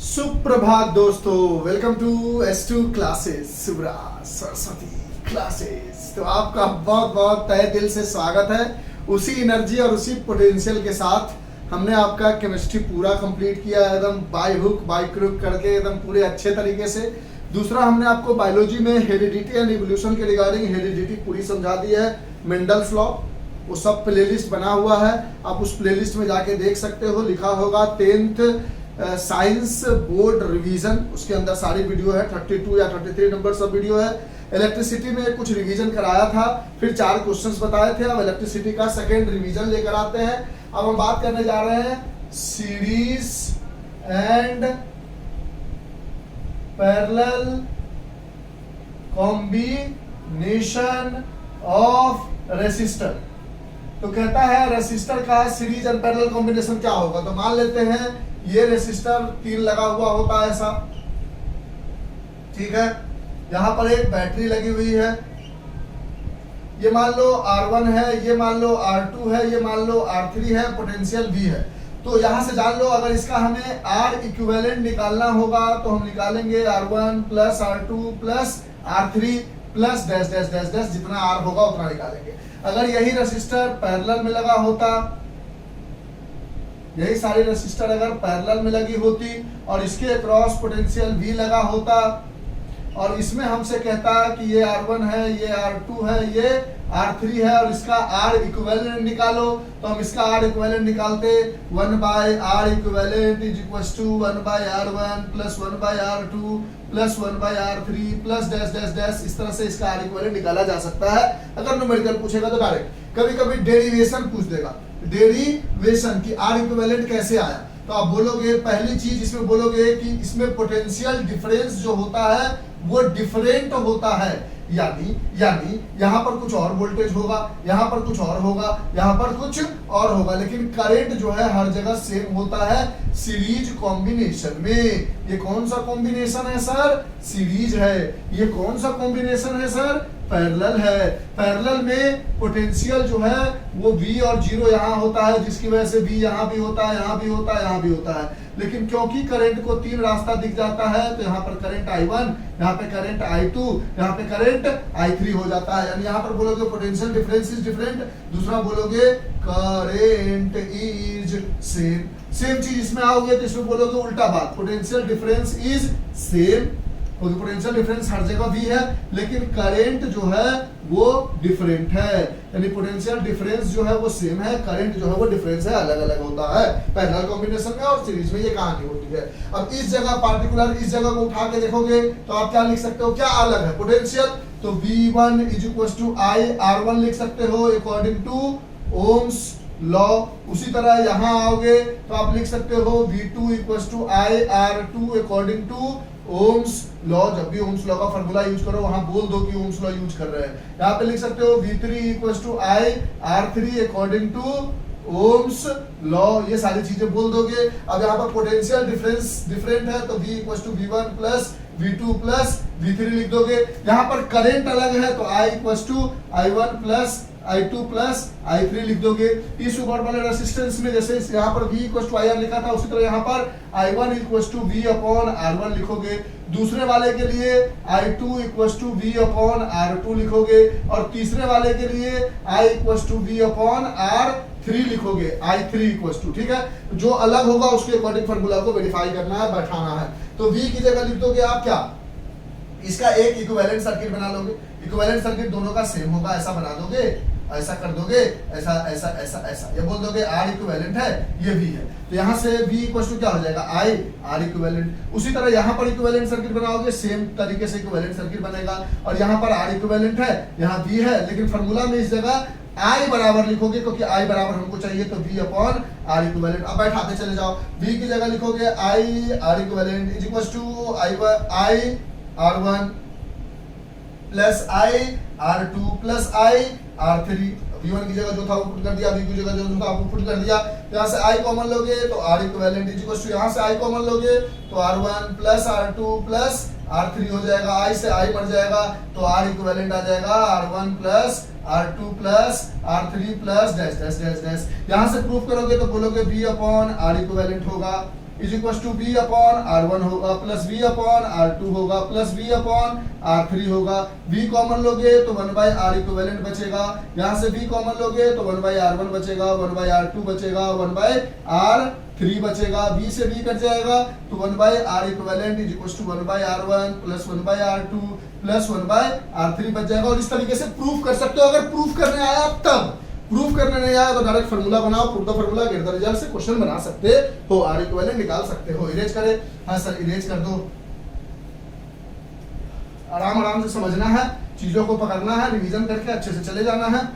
सुप्रभात दोस्तों, welcome to S2 classes, Shivraj Saraswati classes. तो आपका बहुत बहुत तहे दिल से स्वागत है। उसी एनर्जी और उसी पोटेंशियल के साथ हमने आपका केमिस्ट्री पूरा कंप्लीट किया है, एकदम बाय हुक बाय क्रुक करके एकदम पूरे अच्छे तरीके से। दूसरा, हमने आपको बायोलॉजी में हेरिडिटी एंड इवोल्यूशन के रिगार्डिंग हेरिडिटी पूरी समझा दी है, मेंडल्स लॉ, वो सब प्लेलिस्ट बना हुआ है, आप उस प्लेलिस्ट में जाके देख सकते हो। लिखा होगा 10th साइंस बोर्ड रिवीजन, उसके अंदर सारी वीडियो है, 32 या 33 नंबर सब वीडियो है। इलेक्ट्रिसिटी में कुछ रिवीजन कराया था, फिर 4 क्वेश्चंस बताए थे। अब इलेक्ट्रिसिटी का सेकेंड रिवीजन लेकर आते हैं। अब हम बात करने जा रहे हैं series and parallel combination of resistor. तो कहता है रेसिस्टर का सीरीज एंड पैरेलल कॉम्बिनेशन क्या होगा। तो मान लेते हैं ये रेसिस्टर 3 लगा हुआ होता है ऐसा, ठीक है। यहां पर एक बैटरी लगी हुई है, ये मान लो R1 है, ये मान लो R2 है, ये मान लो R3 है, पोटेंशियल V है। तो यहां से जान लो, अगर इसका हमें R इक्विवेलेंट निकालना होगा तो हम निकालेंगे R1 plus R2 plus R3 plus dash dash dash dash, जितना R होगा उतना निकालेंगे। अगर यही रेसिस्टर पैरेलल में लगा होता, यही सारी रेसिस्टर अगर पैरेलल में लगी होती और इसके अक्रॉस पोटेंशियल V लगा होता और इसमें हमसे कहता कि ये R1 है, ये R2 है, ये R3 है और इसका R इक्विवेलेंट निकालो, तो हम इसका R इक्विवेलेंट निकालते 1/R equivalent is equals to 1/R1 plus 1/R2 plus 1/R3 plus dash dash dash. इस तरह से इसका R इक्विवेलेंट निकाला जा सकता है। अगर न्यूमेरिकल पूछेगा तो डायरेक्ट, कभी कभी डेरिवेशन पूछ देगा, डेरिवेशन की R इक्विवेलेंट कैसे आया। तो आप बोलोगे, पहली चीज इसमें बोलोगे कि इसमें पोटेंशियल डिफरेंस जो होता है वो डिफरेंट होता है, यानी यहाँ पर कुछ और वोल्टेज होगा, यहाँ पर कुछ और होगा, यहाँ पर कुछ और होगा, लेकिन करंट जो है हर जगह सेम होता है सीरीज कॉम्बिनेशन में। ये कौन सा कॉम्बिनेशन है सर? सीरीज है। ये कौन सा कॉम्बिनेशन है सर? पैरेलल है। पैरेलल में पोटेंशियल जो है वो V और 0 यहाँ होता है, जिसकी वजह से V यहाँ भी होता है, यहाँ भी होता है, यहाँ भी होता है। लेकिन क्योंकि करंट को 3 रास्ता दिख जाता है, तो यहाँ पर करंट I1, यहाँ पे करंट I2, यहाँ पे करंट I3 हो जाता है। यानी यहाँ पर बोलोगे पोटेंशियल डिफरेंस इज डिफरेंट, दूसरा बोलोगे करंट इज सेम। सेम चीज इसमें आओगे तो इसमें बोलोगे उल्टा बात, potential difference is same. Potential difference हर जगह भी है, लेकिन करंट जो है वो डिफरेंट है। यानी पोटेंशियल डिफरेंस जो है वो सेम है, करंट जो है वो डिफरेंस है, अलग अलग होता है पैरेलल कॉम्बिनेशन में और सीरीज में। ये कहानी होती है। अब इस जगह पार्टिकुलर इस जगह को उठा के देखोगे तो आप क्या लिख सकते हो, क्या अलग है पोटेंशियल। तो V1 is equal to I R1 लिख सकते हो अकॉर्डिंग टू ओम्स लॉ। उसी तरह यहाँ आओगे तो आप लिख सकते हो V2 equal to I R2 according to Ohm's law. जब भी ओम्स लॉ का फार्मूला यूज करो वहां बोल दो कि ओम्स लॉ यूज कर रहे हैं। यहाँ पे लिख सकते हो V3 equal to I R3 according to Ohm's law, ये सारी चीजें बोल दोगे। अब यहाँ पर पोटेंशियल डिफरेंस डिफरेंट है तो V equal to V1 plus V2 plus V3 लिख दोगे। यहाँ पर करंट अलग है तो I equal to I1 plus I2 plus I3 लिख दोगे। इस ऊपर वाले रेसिस्टेंस में जैसे यहाँ पर V इक्वल टू IR लिखा था, उसी तरह यहाँ पर I1 equal to V upon R1 लिखोगे। दूसरे वाले के लिए I2 equal to V upon R2 लिखोगे और तीसरे वाले के लिए I equal to V upon R3 लिखोगे, I3 इक्वल टू, ठीक है। जो अलग होगा उसके अकॉर्डिंग फार्मूला को वेरीफाई करना है, बैठाना है। तो V की जगह लिख दोगे आप क्या, इसका एक इक्विवेलेंट सर्किट बना लोगे। इक्विवेलेंट सर्किट दोनों का सेम होगा, ऐसा बना दोगे, ऐसा कर दोगे, ऐसा ऐसा ऐसा ऐसा, ये बोल दोगे R इक्विवेलेंट है, ये V है। तो यहाँ से V इक्वल टू क्या हो जाएगा, I R इक्विवेलेंट। उसी तरह यहाँ पर इक्विवेलेंट सर्किट बनाओगे, सेम तरीके से इक्विवेलेंट सर्किट बनेगा। और यहाँ पर R इक्विवेलेंट है, यहाँ V है, लेकिन फार्मूला में इस जगह I बराबर लिखोगे क्योंकि I बराबर हमको चाहिए, तो V अपॉन R इक्विवेलेंट। अब बैठाते चले जाओ, V की जगह लिखोगे I R equivalent is equal to I R1 plus I R2 plus I R3। V1 की जगह जो था वो पुट कर दिया, V की जगह जो था वो पुट कर दिया। यहाँ से I कॉमन लोगे तो R equivalent is equal to, यहाँ से I कॉमन लोगे तो R1 plus R2 plus R3 हो जाएगा। I से I मर जाएगा तो R इक्विवेलेंट आ जाएगा R1 plus R2 plus R3 plus dash dash dash dash. यहाँ से प्रूफ करोगे तो बोलोगे V अपॉन R इक्विवेलेंट होगा is equal to V upon R1 होगा प्लस V अपॉन R2 होगा प्लस V अपॉन R3 होगा। V कॉमन लोगे तो 1 बाई R इक्विवेलेंट बचेगा, यहाँ से V कॉमन लोगे तो 1 बाई R1 बचेगा, 1 बाई R2 बचेगा, 1 बाई R3 बचेगा। V से V कट जाएगा तो 1 by R equivalent is equal to 1 by R1 plus 1 by R2 plus 1 by R3 बच जाएगा। और इस तरीके से प्रूफ कर सकते हो। अगर प्रूफ करने आया तब, प्रूफ करने नहीं आया तो डायरेक्ट फार्मूला बनाओ, proof the formula get the result से क्वेश्चन बना सकते हो, R इक्विवेलेंट निकाल सकते हो। इरेज करे, हाँ सर इरेज कर दो। आराम आराम से समझना है, चीजों को पकड़ना है, रिवीजन करके अच्छे से चले जाना है।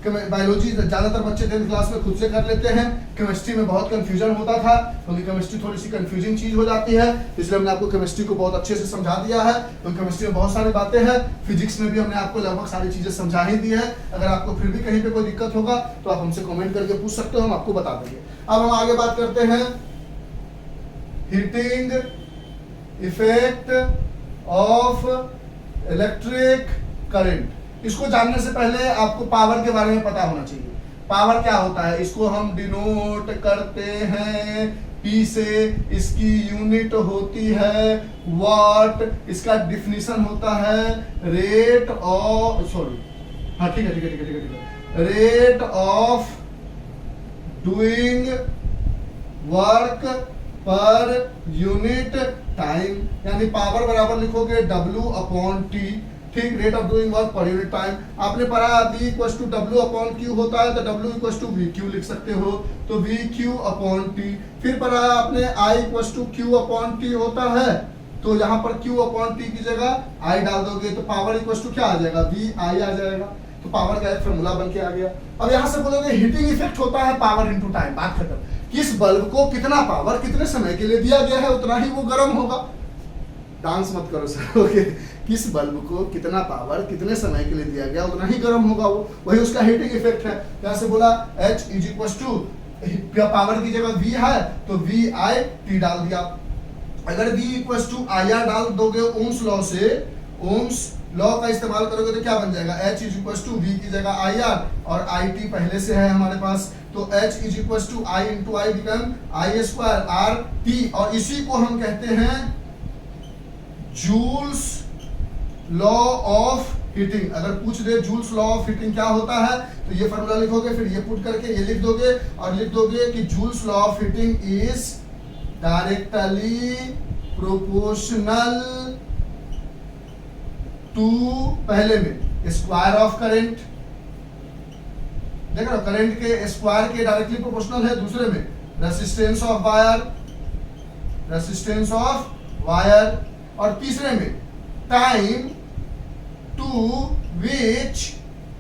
बायोलॉजी ज्यादातर बच्चे 10th क्लास में खुद से कर लेते हैं। केमिस्ट्री में बहुत कंफ्यूजन होता था, क्योंकि केमिस्ट्री थोड़ी सी कंफ्यूजिंग चीज हो जाती है, इसलिए हमने आपको केमिस्ट्री को बहुत अच्छे से समझा दिया है। तो केमिस्ट्री में बहुत सारी बातें हैं, फिजिक्स में भी हमने आपको लगभग सारी चीजें समझा ही दी है। अगर आपको फिर भी कहीं पे कोई दिक्कत होगा तो आप हमसे कमेंट करके पूछ सकते हो, हम आपको बता देंगे। अब हम आगे बात करते हैं heating effect of electric current. इसको जानने से पहले आपको पावर के बारे में पता होना चाहिए। पावर क्या होता है, इसको हम डिनोट करते हैं P से, इसकी यूनिट होती है वाट, इसका डिफिनीशन होता है रेट ऑफ, सॉरी हाँ ठीक है, rate of doing work per unit time, यानी पावर बराबर लिखोगे W अपॉन T, ठीक, rate of doing work per unit time. आपने पढ़ा V equal to W upon Q होता है, तो W इक्वल टू VQ लिख सकते हो, तो VQ अपॉन T। फिर पढ़ा आपने I equal to Q upon T होता है, तो यहाँ पर Q अपॉन T की जगह I डाल दोगे तो पावर इक्वल टू क्या आ जाएगा, VI आ जाएगा। तो पावर का एक फॉर्मूला बन के आ गया। अब यहाँ से बोलोगे हीटिंग इफेक्ट होता है पावर इनटू टाइम, बात खत्म। किस बल्ब को कितना पावर कितने समय के लिए दिया गया है उतना ही वो गर्म होगा। डांस मत करो सर, ओके। किस बल्ब को कितना पावर कितने समय के लिए दिया गया उतना ही गर्म होगा वो, वही उसका हीटिंग इफेक्ट है। यहाँ से बोला H is equal to power की जगह V है तो VI T डाल दिया। अगर V इक्वल टू IR डाल दोगे ओम्स लॉ से, ओम्स लॉ का इस्तेमाल करोगे तो क्या बन जाएगा, H is equal to V की जगह IR और IT पहले से है हमारे पास, तो H is equal to I into I become I square R T, और इसी को हम कहते हैं जूल्स लॉ ऑफ हीटिंग। अगर पूछ दे जूल्स लॉ ऑफ हीटिंग क्या होता है तो ये फॉर्मूला लिखोगे, फिर ये पुट करके ये लिख दोगे और लिख दोगे कि Joule's law of heating is directly proportional to, पहले में स्क्वायर ऑफ करंट, देख रहे हो करंट के स्क्वायर के डायरेक्टली प्रोपोर्शनल है, दूसरे में resistance of wire, resistance of wire, और तीसरे में time to which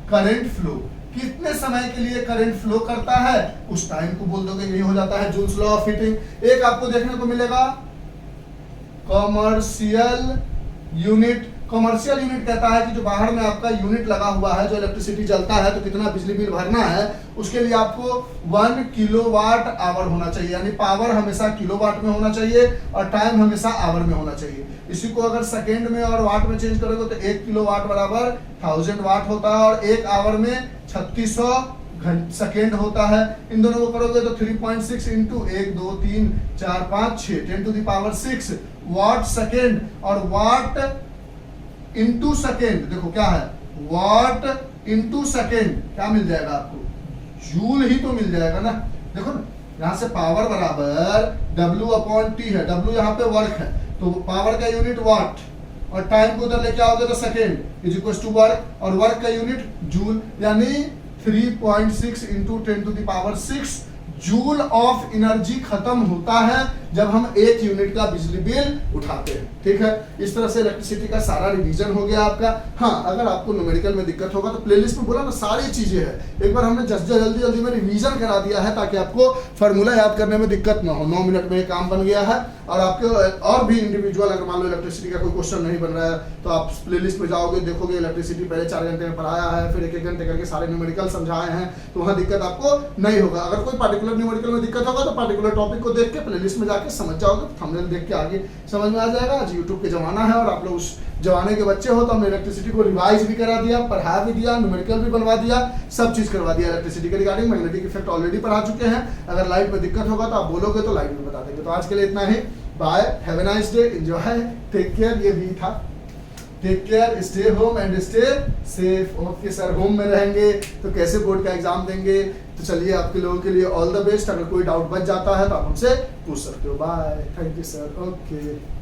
current flow, कितने समय के लिए करंट फ्लो करता है उस टाइम को बोल दोगे, यही हो जाता है जूल्स लॉ ऑफ हीटिंग। एक आपको देखने को मिलेगा कमर्शियल यूनिट। कमर्शियल यूनिट कहता है कि जो बाहर में आपका यूनिट लगा हुआ है, जो इलेक्ट्रिसिटी जलता है तो कितना बिजली बिल भरना है, उसके लिए आपको 1 किलोवाट आवर होना चाहिए, यानी पावर हमेशा किलोवाट में होना चाहिए और टाइम हमेशा आवर में होना चाहिए। इसी को अगर सेकेंड में और वाट में चेंज करोगे तो 1 किलोवाट बराबर 1000 वाट होता है और 1 आवर में 3600 सेकेंड होता है। इन दोनों को करोगे तो 3.6 into 1 2 3 4 5 6 10 to the power 6 watt second, और वाट इंटू सेकेंड देखो क्या है, वाट इंटू सेकेंड क्या मिल जाएगा आपको, जूल ही तो मिल जाएगा ना। देखो ना यहाँ से पावर बराबर W अपॉन T है, W यहाँ पे वर्क है तो पावर का यूनिट वाट और टाइम को उधर लेके आओगे तो second is equal to work, और वर्क का यूनिट जूल, यानी 3.6 into 10 to the power 6 joule of energy खत्म होता है जब हम 1 यूनिट का बिजली बिल उठाते हैं। ठीक है, इस तरह से इलेक्ट्रिसिटी का सारा रिवीजन हो गया आपका। हाँ, अगर आपको न्यूमेरिकल में दिक्कत होगा तो प्लेलिस्ट में बोला ना सारी चीजें है, एक बार हमने जल्दी जल्दी में रिवीजन करा दिया है ताकि आपको फार्मूला याद करने में दिक्कत ना हो। 9 मिनट में काम बन गया है। और आपके और भी इंडिविजुअल अगर मान लो इलेक्ट्रिसिटी का कोई क्वेश्चन नहीं बन रहा है तो आप प्लेलिस्ट में जाओगे, देखोगे इलेक्ट्रिसिटी पहले 4 घंटे में पढ़ाया है, फिर 1-1 घंटे करके सारे न्यूमेरिकल समझाए हैं, तो वहाँ दिक्कत आपको नहीं होगा। अगर कोई पार्टिकुलर पर्टिकुलर न्यूमेरिकल में दिक्कत होगा तो पर्टिकुलर टॉपिक को देख के प्लेलिस्ट में जाके समझ जाओगे, थंबनेल देख के आगे समझ में आ जाएगा। आज यूट्यूब के जमाना है और आप लोग उस जमाने के बच्चे हो, तो हमने इलेक्ट्रिसिटी को रिवाइज भी करा दिया, पढ़ा भी दिया, न्यूमेरिकल भी बनवा दिया, सब चीज करवा दिया इलेक्ट्रिसिटी के रिगार्डिंग। मैग्नेटिक इफेक्ट ऑलरेडी पढ़ा चुके हैं। अगर लाइट में दिक्कत होगा तो आप बोलोगे तो लाइट में बता देंगे। तो आज के लिए इतना ही। Bye, have a nice day, enjoy, take care. ये भी था, take care, stay home and stay safe. Okay sir, home में रहेंगे तो कैसे बोर्ड का एग्जाम देंगे? तो चलिए आपके लोगों के लिए ऑल द बेस्ट। अगर कोई डाउट बच जाता है तो आप हमसे पूछ सकते हो। Bye, thank you sir. Okay.